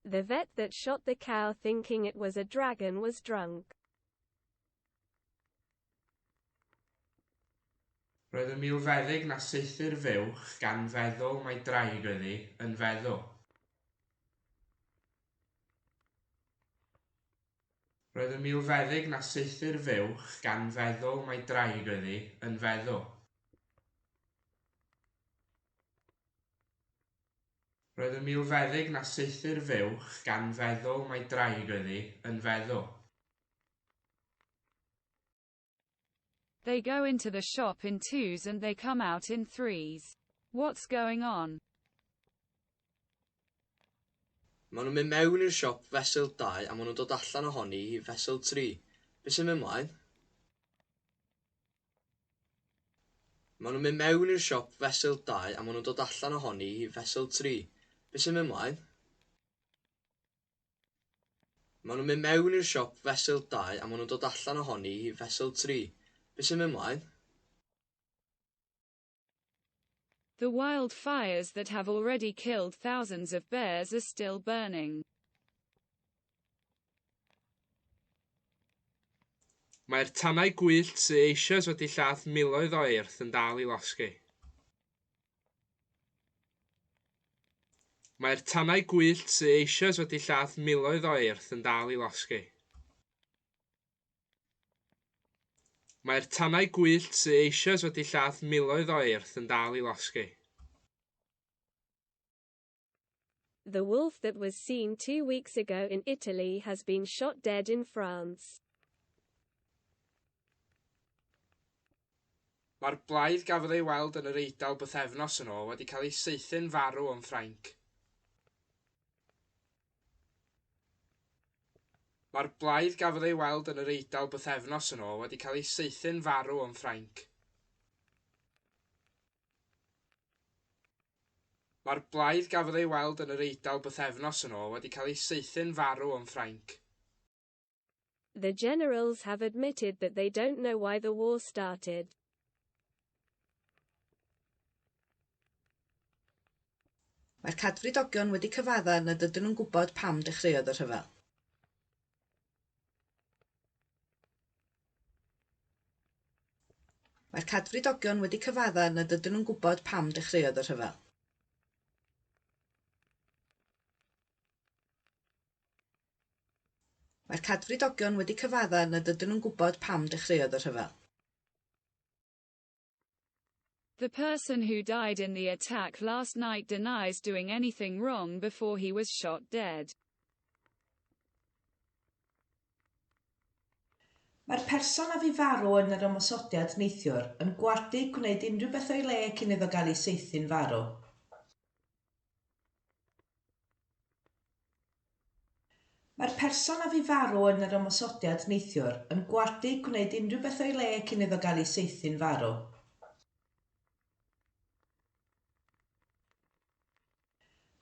The vet that shot the cow thinking it was a dragon was drunk. Roedd y milfeddyg na saethu'r fuwch gan feddwl mai draig iddi yn feddw. Roedd y milfeddyg na saethu'r fuwch gan feddwl mai draig iddi yn feddw. Roedd y milfeddyg na saethu'r fuwch gan feddwl mai draig iddi yn feddw. They go into the shop in twos and they come out in threes. What's going on? Maen nhw'n mynd mewn i'r siop fesul 2 a maen nhw'n dod allan ohoni i fesul 3. Be sy'n mynd mlaen? Maen nhw'n mynd mewn i'r siop fesul 2 a maen nhw'n dod allan ohoni i fesul 3. Be sy'n mynd mlaen? Maen nhw'n mynd mewn i'r siop fesul 2 a maen nhw'n dod allan ohoni i fesul 3. Be sy'n mynd mlaen? The wildfires that have already killed thousands of bears are still burning. Mae'r tannau gwyllt sy'n eisoes wedi lladd miloedd o eirth yn dal i losgi. Mae'r tannau gwyllt sy'n eisoes wedi lladd miloedd o eirth yn dal i losgi. Mae'r tannau gwyllt sy'n eisoes wedi lladd miloedd o eirth yn dal i losgi. The wolf that was seen 2 weeks ago in Italy has been shot dead in France. Mae'r blaidd gafodd ei weld yn yr Eidal bythefnos yn ôl wedi cael ei saethu'n farw yn Ffrainc. Mae'r blaidd gafodd ei weld yn yr Eidal bythefnos yn ôl wedi cael ei saethu'n farw yn Ffrainc. Mae'r blaidd gafodd ei weld yn yr Eidal bythefnos yn ôl wedi cael ei saethu'n farw yn Ffrainc. The generals have admitted that they don't know why the war started. Mae'r cadfridogion wedi cyfadda nad ydyn nhw'n gwybod pam dechreuodd y rhyfel. Mae'r cadfridogion wedi cyfadda nad ydyn nhw'n gwybod pam dechreuodd y rhyfel. Mae'r cadfridogion wedi cyfadda nad ydyn nhw'n gwybod pam dechreuodd y rhyfel. The person who died in the attack last night denies doing anything wrong before he was shot dead. Mae'r person a fu farw yn yr ymosodiad neithiwr yn gwardu gwneud unrhyw beth o'i le cyn iddo gael ei saethu'n farw. Mae'r person a fu farw yn yr ymosodiad neithiwr yn gwardu gwneud unrhyw beth o'i le cyn iddo gael ei saethu'n farw.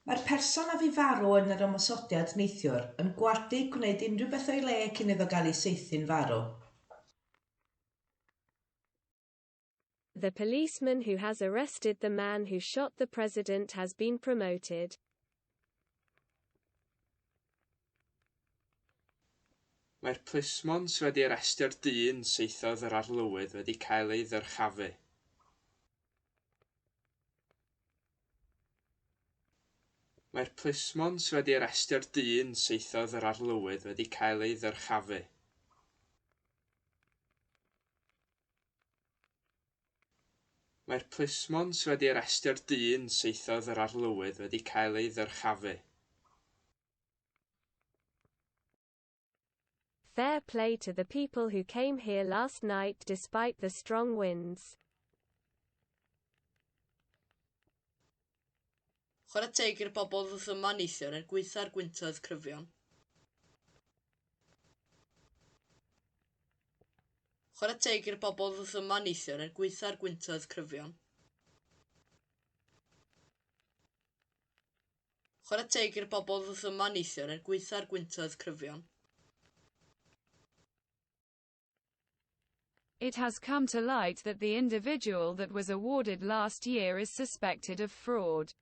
Mae'r person a fu farw yn yr ymosodiad neithiwr yn gwardu gwneud unrhyw beth o'i le cyn iddo gael ei saethu'n farw. The policeman who has arrested the man who shot the president has been promoted. Mae'r plismon sydd wedi arestio'r dyn saethodd yr arlywydd wedi cael ei ddyrchafu. Mae'r plismon sydd wedi arestio'r dyn saethodd yr arlywydd wedi cael ei ddyrchafu. Mae'r plismon sydd wedi arestio'r dyn saethodd yr arlywydd wedi cael ei ddyrchafu. Fair play to the people who came here last night despite the strong winds. Chwarae teg i'r bobl ddoth yma neithiwr yn gweithio'r gwyntoedd cryfion. Chwarae teg i'r bobl ddoth yma neithiwr yn gweithio'r gwyntoedd cryfion. Chwarae teg i'r bobl ddoth yma neithiwr yn gweithio'r gwyntoedd cryfion. It has come to light that the individual that was awarded last year is suspected of fraud.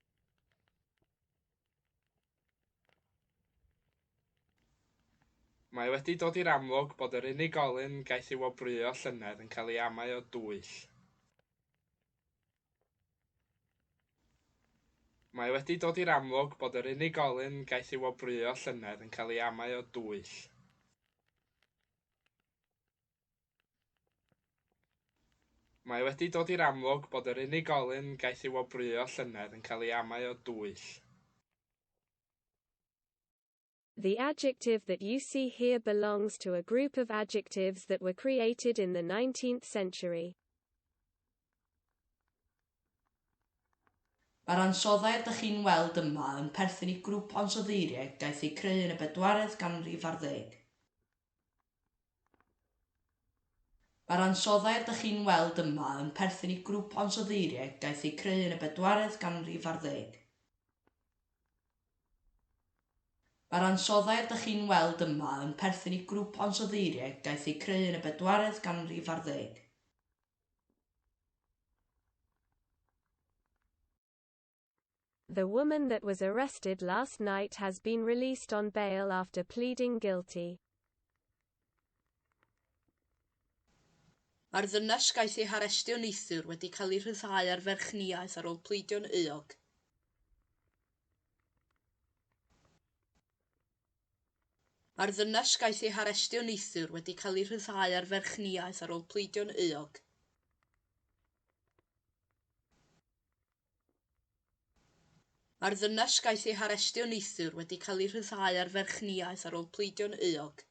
Mae wedi dod i'r amlwg bod yr unigolyn gaeth ei wobrwyo llynedd yn cael ei amau o dwyll. Mae wedi dod i'r amlwg bod yr unigolyn gaeth ei wobrwyo llynedd yn cael ei amau o dwyll. Mae wedi dod i'r amlwg bod yr unigolyn gaeth ei wobrwyo llynedd yn cael ei amau o dwyll. The adjective that you see here belongs to a group of adjectives that were created in the 19th century. Mae'r ansoddau ydych chi'n weld yma yn perthyn i grŵp ansoddeiriau gaeth ei creu yn y 4edd ganrif ar 10. Mae'r ansoddau ydych chi'n weld yma yn perthyn i grŵp ansoddeiriau gaeth ei creu yn y 4edd ganrif ar 10. Mae'r ansoddau ydych chi'n weld yma yn perthyn i grŵp ansoddeiriau gaeth ei creu yn y 4edd ganrif ar 10. The woman that was arrested last night has been released on bail after pleading guilty. Mae'r ddynes gaeth ei harestio neithiwr wedi cael ei rhyddhau ar ferchniaeth ar ôl pleidio'n euog. Mae'r ddynes gaeth ei harestio neithiwr wedi cael ei rhyddhau ar ferchniaeth ar ôl pleidio'n euog. Mae'r ddynes gaeth ei harestio neithiwr wedi cael ei rhyddhau ar ferchniaeth ar ôl pleidio'n euog.